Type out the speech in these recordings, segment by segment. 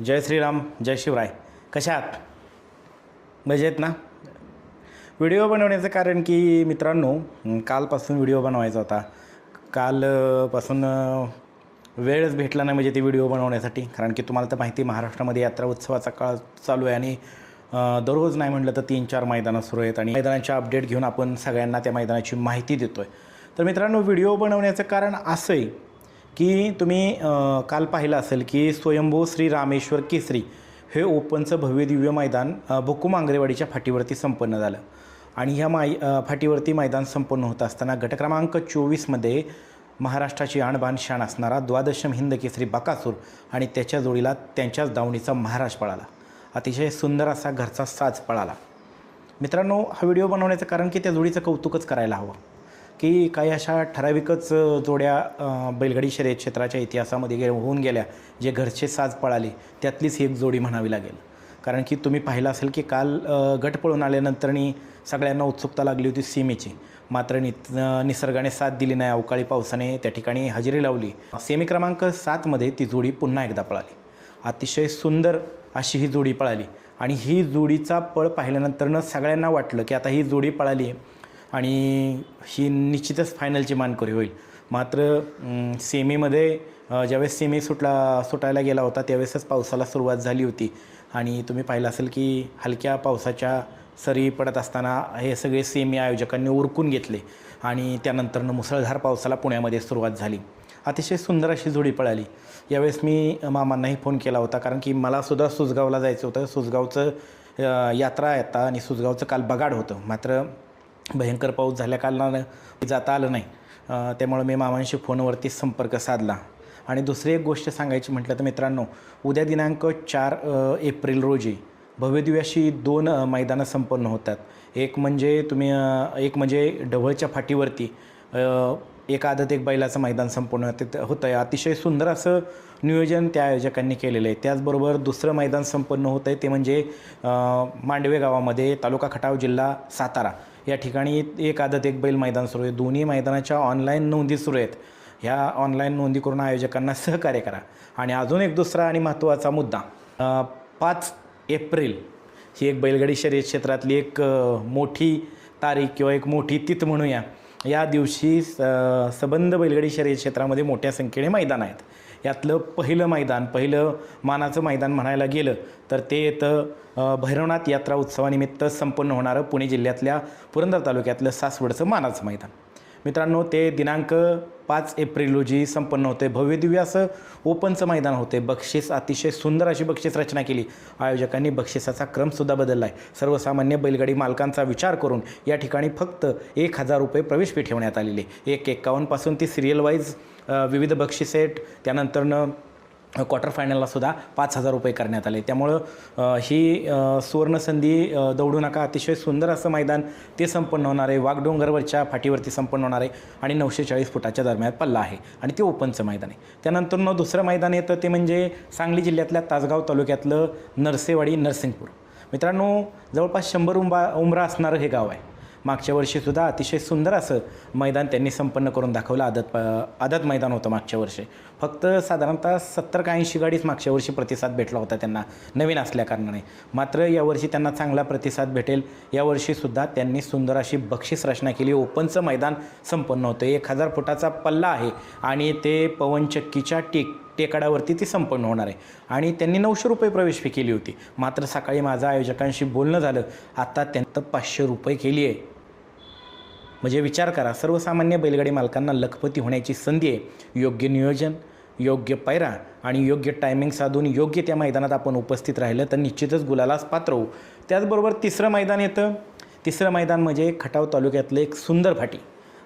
जय श्रीराम, जय शिवराय. कशा आहात? मजेत ना? व्हिडिओ बनवण्याचं कारण की मित्रांनो, कालपासून व्हिडिओ बनवायचा होता. कालपासून वेळच भेटला नाही म्हणजे ते व्हिडिओ बनवण्यासाठी. कारण की तुम्हाला तर माहिती, महाराष्ट्रामध्ये यात्रा उत्सवाचा काळ चालू आहे आणि दररोज नाही म्हटलं तर 3-4 मैदानं सुरू आहेत आणि मैदानाचे अपडेट घेऊन आपण सगळ्यांना त्या मैदानाची माहिती देतो आहे. तर मित्रांनो, व्हिडिओ बनवण्याचं कारण असं आहे की तुम्ही काल पाहिलं असेल की स्वयंभू श्री रामेश्वर केसरी हे ओपनचं भव्यदिव्य मैदान भुकुम आंगरेवाडीच्या फाटीवरती संपन्न झालं. आणि ह्या फाटीवरती मैदान संपन्न होत असताना गट क्रमांक 24मध्ये महाराष्ट्राची आणबाण शान असणारा द्वादशम हिंद केसरी बकासूर आणि त्याच्या जोडीला त्यांच्याच दावणीचा महाराज पळाला. अतिशय सुंदर असा घरचा साज पळाला. मित्रांनो, हा व्हिडिओ बनवण्याचं कारण की त्या जोडीचं कौतुकच करायला हवं की काही अशा ठराविकच जोड्या बैलगाडी शर्यत क्षेत्राच्या इतिहासामध्ये होऊन गेल्या जे घरचे साज पळाले, त्यातलीच ही एक जोडी म्हणावी लागेल. कारण की तुम्ही पाहिलं असेल की काल गट पळून आल्यानंतरनी सगळ्यांना उत्सुकता लागली होती सीमेची. मात्र निसर्गाने साथ दिली नाही. अवकाळी पावसाने त्या ठिकाणी हजेरी लावली. सेमी क्रमांक 7मध्ये ती जोडी पुन्हा एकदा पळाली. अतिशय सुंदर अशी ही जोडी पळाली आणि ही जोडीचा पळ पाहिल्यानंतरनं सगळ्यांना वाटलं की आता ही जोडी पळाली आहे आणि ही निश्चितच फायनलची मानकरी होईल. मात्र सेमीमध्ये ज्यावेळेस सेमी सुटायला गेला होता त्यावेळेसच पावसाला सुरुवात झाली होती आणि तुम्ही पाहिलं असेल की हलक्या पावसाच्या सरी पडत असताना हे सगळे सेमी आयोजकांनी उरकून घेतले आणि त्यानंतरनं मुसळधार पावसाला पुण्यामध्ये सुरुवात झाली. अतिशय सुंदर अशी जोडी पळाली. यावेळेस मी मामांनाही फोन केला होता कारण की मलासुद्धा सुसगावला जायचं होतं. सुसगावचं यात्रा येता आणि सुसगावचं काल बगाड होतं. मात्र भयंकर पाऊस झाल्या कारणानं जाता आलं नाही. त्यामुळे मी मामांशी फोनवरती संपर्क साधला. आणि दुसरी एक गोष्ट सांगायची म्हटलं तर मित्रांनो, उद्या दिनांक 4 एप्रिल रोजी भव्यदिव्य अशी 2 मैदानं संपन्न होतात. एक म्हणजे ढवळच्या फाटीवरती एक आदत एक बैलाचं मैदान संपन्न होतं आहे. अतिशय सुंदर असं नियोजन त्या आयोजकांनी केलेलं आहे. त्याचबरोबर दुसरं मैदान संपन्न होतं आहे ते म्हणजे मांडवे गावामध्ये, तालुका खटाव, जिल्हा सातारा या ठिकाणी एक आदत एक बैल मैदान सुरू आहे. दोन्ही मैदानाच्या ऑनलाईन नोंदी सुरू आहेत. ह्या ऑनलाईन नोंदी करून आयोजकांना सहकार्य करा. आणि अजून एक दुसरा आणि महत्त्वाचा मुद्दा, 5 एप्रिल ही एक बैलगाडी शर्यत क्षेत्रातली एक मोठी तारीख किंवा एक मोठी तिथ म्हणूया. या दिवशी सबंध बैलगाडी शर्यत क्षेत्रामध्ये मोठ्या संख्येने मैदान आहेत. यातलं पहिलं मानाचं मैदान म्हणायला गेलं तर ते येतं भैरवनाथ यात्रा उत्सवानिमित्त संपन्न होणारं पुणे जिल्ह्यातल्या पुरंदर तालुक्यातलं सासवडचं मानाचं मैदान. मित्रांनो, ते दिनांक 5 एप्रिल रोजी संपन्न होते. भव्यदिव्य असं ओपनचं मैदान होते. बक्षीस, अतिशय सुंदर अशी बक्षीस रचना केली. आयोजकांनी बक्षिसाचा क्रमसुद्धा बदलला आहे. सर्वसामान्य बैलगाडी मालकांचा विचार करून या ठिकाणी फक्त 1,000 रुपये प्रवेश फी ठेवण्यात आलेली. 1-51 पासून ती सिरियल वाईज विविध बक्षीस सेट, त्यानंतरनं क्वार्टर फायनललासुद्धा 5,000 रुपये करण्यात आले. त्यामुळं ही सुवर्णसंधी दौडू नका. अतिशय सुंदर असं मैदान ते संपन्न होणार आहे. वाघडोंगरवरच्या फाटीवरती संपन्न होणार आहे आणि 940 फुटाच्या दरम्यान पल्ला आहे आणि ते ओपनचं मैदान आहे. त्यानंतरनं दुसरं मैदान येतं ते म्हणजे सांगली जिल्ह्यातल्या तासगाव तालुक्यातलं नरसेवाडी नरसिंगपूर. मित्रांनो, जवळपास 100 उंबरा असणारं हे गाव आहे. मागच्या वर्षीसुद्धा अतिशय सुंदर असं मैदान त्यांनी संपन्न करून दाखवलं. आदत मैदान होतं मागच्या वर्षी. फक्त साधारणतः 70 का 80 गाडीच मागच्या वर्षी प्रतिसाद भेटला होता त्यांना, नवीन असल्याकारणाने. मात्र यावर्षी त्यांना चांगला प्रतिसाद भेटेल. यावर्षीसुद्धा त्यांनी सुंदर अशी बक्षीस रचना केली. ओपनचं मैदान संपन्न होतं. 1,000 फुटाचा पल्ला आहे आणि ते पवनचक्कीच्या टेकाडावरती ती संपन्न होणार आहे आणि त्यांनी 900 रुपये प्रवेश फी केली होती. मात्र सकाळी माझं आयोजकांशी बोलणं झालं, आता त्यांनी 500 रुपये केली आहे. म्हणजे विचार करा, सर्वसामान्य बैलगाडी मालकांना लखपती होण्याची संधी आहे. योग्य नियोजन, योग्य पायरा आणि योग्य टायमिंग साधून योग्य त्या मैदानात आपण उपस्थित राहिलं तर निश्चितच गुलालास पात्र होऊ. त्याचबरोबर तिसरं मैदान येतं. तिसरं मैदान म्हणजे खटाव तालुक्यातलं एक सुंदर फाटी.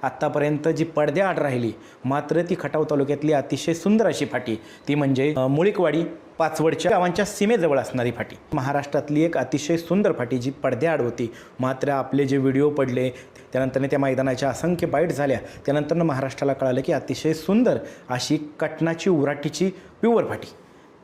आत्तापर्यंत जी पडद्याआड राहिली, मात्र ती खटाव तालुक्यातली अतिशय सुंदर अशी फाटी, ती म्हणजे मुळीकवाडी पाचवडच्या गावांच्या सीमेजवळ असणारी फाटी. महाराष्ट्रातली एक अतिशय सुंदर फाटी जी पडद्याआड होती. मात्र आपले जे व्हिडिओ पडले त्यानंतर त्या मैदानाच्या असंख्य बाईट झाल्या. त्यानंतर महाराष्ट्राला कळालं की अतिशय सुंदर अशी कटनाची उराटीची प्युअर फाटी.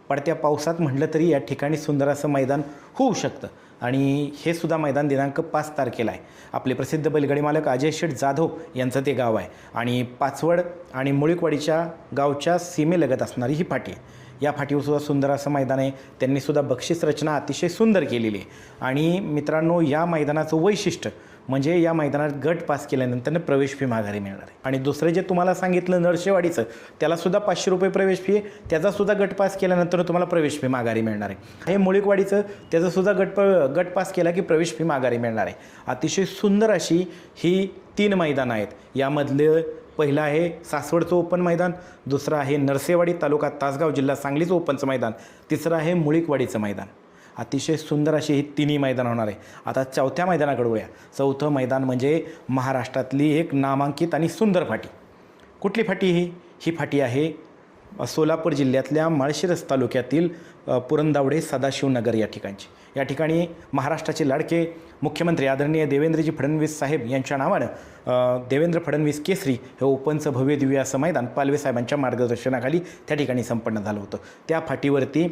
पडत्या पावसात म्हटलं तरी या ठिकाणी सुंदर असं मैदान होऊ शकतं. आणि हे सुद्धा मैदान दिनांक 5 तारखेला आहे. आपले प्रसिद्ध बैलगाडी मालक अजय शेठ जाधव यांचं ते गाव आहे आणि पाचवड आणि मुळीकवाडीच्या गावच्या सीमेलगत असणारी ही फाटी आहे. या फाटीवर सुद्धा सुंदर असं मैदान आहे. त्यांनीसुद्धा बक्षीस रचना अतिशय सुंदर केलेली आहे. आणि मित्रांनो, या मैदानाचं वैशिष्ट्य म्हणजे या मैदानात गट पास केल्यानंतर प्रवेश फी माघारी मिळणार आहे. आणि दुसरं जे तुम्हाला सांगितलं नरसेवाडीचं, त्यालासुद्धा 500 रुपये प्रवेश फी आहे. त्याचासुद्धा गट पास केल्यानंतर तुम्हाला प्रवेश फी माघारी मिळणार आहे. हे मुळीकवाडीचं, त्याचासुद्धा गट पास केला की प्रवेश फी माघारी मिळणार आहे. अतिशय सुंदर अशी ही 3 मैदानं आहेत. यामधले पहिलं आहे सासवडचं ओपन मैदान, दुसरं आहे नरसेवाडी तालुका तासगाव जिल्हा सांगलीचं ओपनचं मैदान, तिसरं आहे मुळीकवाडीचं मैदान. अतिशय सुंदर अशी ही 3ही मैदान होणार आहे. आता चौथ्या मैदानाकडे वळूया. चौथं मैदान म्हणजे महाराष्ट्रातली एक नामांकित आणि सुंदर फाटी. कुठली फाटी ही फाटी आहे सोलापूर जिल्ह्यातल्या माळशिरस तालुक्यातील पुरंदावडे सदाशिवनगर या ठिकाणची. या ठिकाणी महाराष्ट्राचे लाडके मुख्यमंत्री आदरणीय देवेंद्रजी फडणवीस साहेब यांच्या नावानं देवेंद्र फडणवीस केसरी हे ओपनचं भव्य दिव्य असं मैदान पालवे साहेबांच्या मार्गदर्शनाखाली त्या ठिकाणी संपन्न झालं होतं. त्या फाटीवरती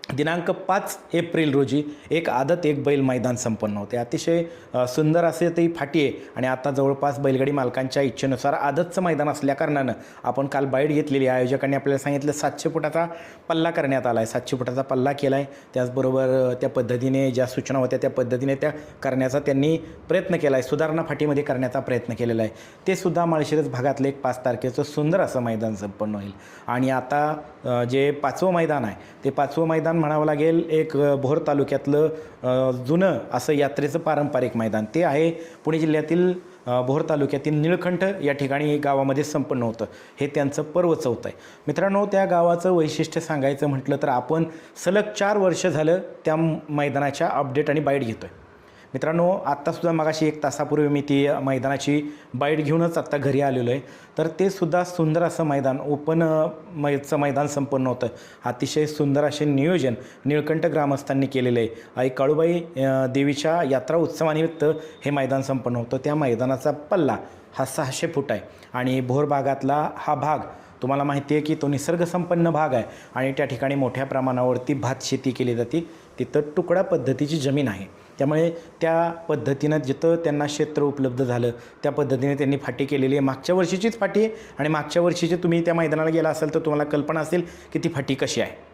दिनांक 5 एप्रिल रोजी एक आदत एक बैल मैदान संपन्न होते. अतिशय सुंदर असे ती फाटी आहे. आणि आता जवळपास बैलगाडी मालकांच्या इच्छेनुसार आदतचं मैदान असल्याकारणानं आपण काल बाईट घेतलेली. आयोजकांनी आपल्याला सांगितलं 700 फुटाचा पल्ला करण्यात आला आहे. 700 फुटाचा पल्ला केला आहे. त्याचबरोबर त्या पद्धतीने ज्या सूचना होत्या त्या पद्धतीने त्या करण्याचा त्यांनी प्रयत्न केला आहे. सुधारणा फाटीमध्ये करण्याचा प्रयत्न केलेला आहे. ते सुद्धा माळशिरस भागातलं एक 5 तारखेचं सुंदर असं मैदान संपन्न होईल. आणि आता जे 5वं मैदान आहे ते 5वं मैदान म्हणावं लागेल एक भोर तालुक्यातलं जुनं असं यात्रेचं पारंपरिक मैदान. ते आहे पुणे जिल्ह्यातील भोर तालुक्यातील निळकंठ या ठिकाणी गावामध्ये संपन्न होतं. हे त्यांचं पर्व 4th आहे. मित्रांनो, त्या गावाचं वैशिष्ट्य सांगायचं म्हटलं तर आपण सलग 4 वर्ष झालं त्या मैदानाच्या अपडेट आणि बाईट घेतो आहे. मित्रांनो, आत्तासुद्धा मगाशी 1 तासापूर्वी मी ती मैदानाची बाईट घेऊनच आत्ता घरी आलेलो आहे. तर ते सुद्धा सुंदर असं मैदान ओपन मैदान संपन्न होतं. अतिशय सुंदर असे नियोजन निळकंठ ग्रामस्थांनी केलेलं आहे. आई काळूबाई देवीच्या यात्रा उत्सवानिमित्त हे मैदान संपन्न होतं. त्या मैदानाचा पल्ला हा 600 फूट आहे. आणि भोर भागातला हा भाग तुम्हाला माहिती आहे की तो निसर्गसंपन्न भाग आहे. आणि त्या ठिकाणी मोठ्या प्रमाणावरती भात शेती केली जाते. तिथं तुकडा पद्धतीची जमीन आहे. त्यामुळे त्या पद्धतीनं जिथं त्यांना क्षेत्र उपलब्ध झालं त्या पद्धतीने त्यांनी फाटी केलेली आहे. मागच्या वर्षीचीच फाटी आहे. आणि मागच्या वर्षीचे तुम्ही त्या मैदानाला गेला असाल तर तुम्हाला कल्पना असेल की ती फाटी कशी आहे.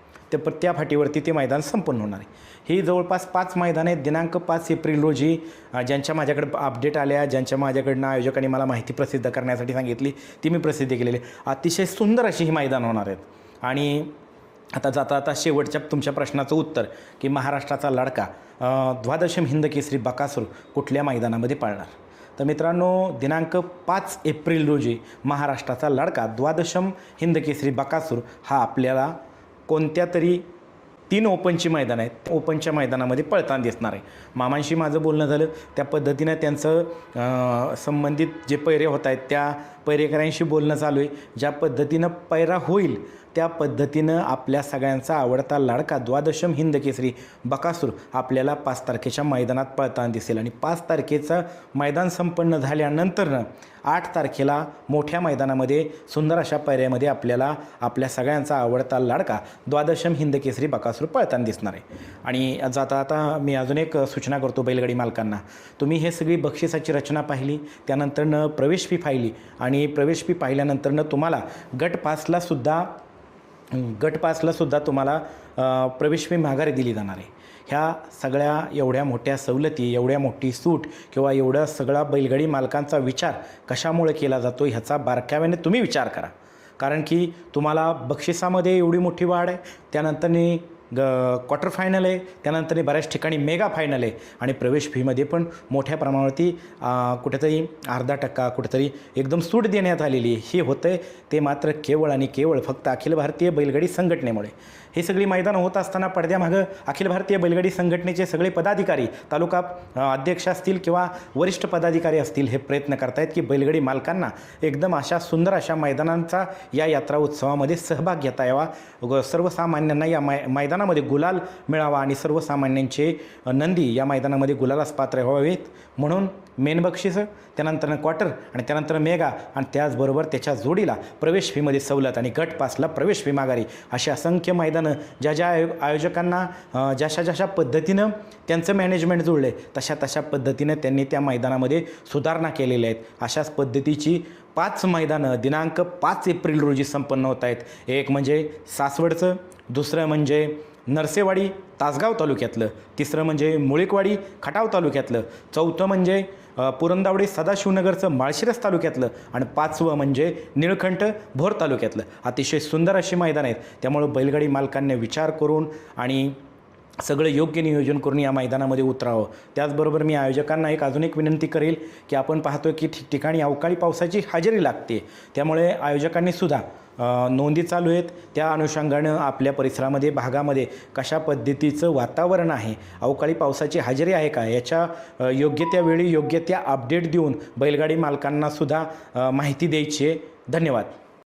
त्या फाटीवरती ते मैदान संपन्न होणार आहे. ही जवळपास 5 मैदानं आहेत. दिनांक 5 एप्रिल रोजी ज्यांच्या माझ्याकडे अपडेट आल्या, ज्यांच्या माझ्याकडनं आयोजकांनी मला माहिती प्रसिद्ध करण्यासाठी सांगितली ती मी प्रसिद्ध केलेली. अतिशय सुंदर अशी ही मैदान होणार आहेत. आणि आता जाता शेवटच्या तुमच्या प्रश्नाचं उत्तर की महाराष्ट्राचा लाडका द्वादशम हिंद केसरी बकासूर कुठल्या मैदानामध्ये पाळणार. तर मित्रांनो, दिनांक 5 एप्रिल रोजी महाराष्ट्राचा लाडका द्वादशम हिंद केसरी बकासूर हा आपल्याला कोणत्या तरी 3 ओपनची मैदान आहेत. ओपनच्या मैदानामध्ये पळताना दिसणार आहे. मामांशी माझं बोलणं झालं त्या पद्धतीनं त्यांचं संबंधित जे पैरे होत आहेत त्या पैरेकरांशी बोलणं चालू आहे. ज्या पद्धतीनं पैरा होईल त्या पद्धतीनं आपल्या सगळ्यांचा आवडता लाडका द्वादशम हिंद केसरी बकासूर आपल्याला 5 तारखेच्या मैदानात पळताना दिसेल. आणि 5 तारखेचं मैदान संपन्न झाल्यानंतरनं 8 तारखेला मोठ्या मैदानामध्ये सुंदर अशा पैऱ्यामध्ये आपल्याला आपल्या सगळ्यांचा आवडता लाडका द्वादशम हिंद केसरी बकासूर पळताना दिसणार आहे. आणि आता मी अजून एक सूचना करतो बैलगाडी मालकांना. तुम्ही हे सगळी बक्षिसाची रचना पाहिली, त्यानंतरनं प्रवेश फी पाहिली आणि प्रवेश फी पाहिल्यानंतरनं तुम्हाला गट पासला सुद्धा तुम्हाला प्रवेश फी माघारी दिली जाणार आहे. ह्या सगळ्या एवढ्या मोठ्या सवलती, एवढ्या मोठी सूट किंवा एवढा सगळा बैलगाडी मालकांचा विचार कशामुळे केला जातो ह्याचा बारकाव्याने तुम्ही विचार करा. कारण की तुम्हाला बक्षिसामध्ये एवढी मोठी वाढ आहे, त्यानंतरनी क्वार्टर फायनल आहे, त्यानंतर बऱ्याच ठिकाणी मेगा फायनल आहे. आणि प्रवेश फीमध्ये पण मोठ्या प्रमाणावरती कुठेतरी 0.5% कुठेतरी एकदम सूट देण्यात आलेली आहे. हे होतं आहे ते मात्र केवळ आणि केवळ फक्त अखिल भारतीय बैलगाडी संघटनेमुळे. हे सगळी मैदानं होत असताना पडद्यामागं अखिल भारतीय बैलगाडी संघटनेचे सगळे पदाधिकारी, तालुका अध्यक्ष असतील किंवा वरिष्ठ पदाधिकारी असतील, हे प्रयत्न करतायत की बैलगाडी मालकांना एकदम अशा सुंदर अशा मैदानांचा या यात्रा उत्सवामध्ये सहभाग घेता यावा. सर्वसामान्यांना या मैदानामध्ये गुलाल मिळावा आणि सर्वसामान्यांचे नंदी या मैदानामध्ये गुलालास पात्र व्हावेत म्हणून मेन बक्षीस, त्यानंतर क्वार्टर आणि त्यानंतर मेगा आणि त्याचबरोबर त्याच्या जोडीला प्रवेश फीमध्ये सवलत आणि गट पासला प्रवेश फी माघारी अशी असंख्य मैदानं ज्या आयोजकांना जशा पद्धतीनं त्यांचं मॅनेजमेंट जुळलं आहे तशा पद्धतीनं त्यांनी त्या मैदानामध्ये सुधारणा केलेल्या आहेत. अशाच पद्धतीची 5 मैदानं दिनांक 5 एप्रिल रोजी संपन्न होत आहेत. एक म्हणजे सासवडचं दुसरं म्हणजे नरसेवाडी तासगाव तालुक्यातलं, तिसरं म्हणजे मुळीकवाडी खटाव तालुक्यातलं, चौथं म्हणजे पुरंदावडी सदाशिवनगरचं माळशिरस तालुक्यातलं आणि पाचवं म्हणजे निळकंठ भोर तालुक्यातलं. अतिशय सुंदर अशी मैदान आहेत. त्यामुळं बैलगाडी मालकांनी विचार करून आणि सगळं योग्य नियोजन करून या मैदानामध्ये उतरावं. त्याचबरोबर मी आयोजकांना अजून एक विनंती करेल की आपण पाहतो की ठिकठिकाणी अवकाळी पावसाची हजेरी लागते. त्यामुळे आयोजकांनीसुद्धा नोंदी चालू आहेत. त्या अनुषंगानं आपल्या परिसरामध्ये भागामध्ये कशा पद्धतीचं वातावरण आहे, अवकाळी पावसाची हजेरी आहे का, याच्या योग्य त्या वेळी योग्य त्या अपडेट देऊन बैलगाडी मालकांनासुद्धा माहिती द्यायची आहे. धन्यवाद.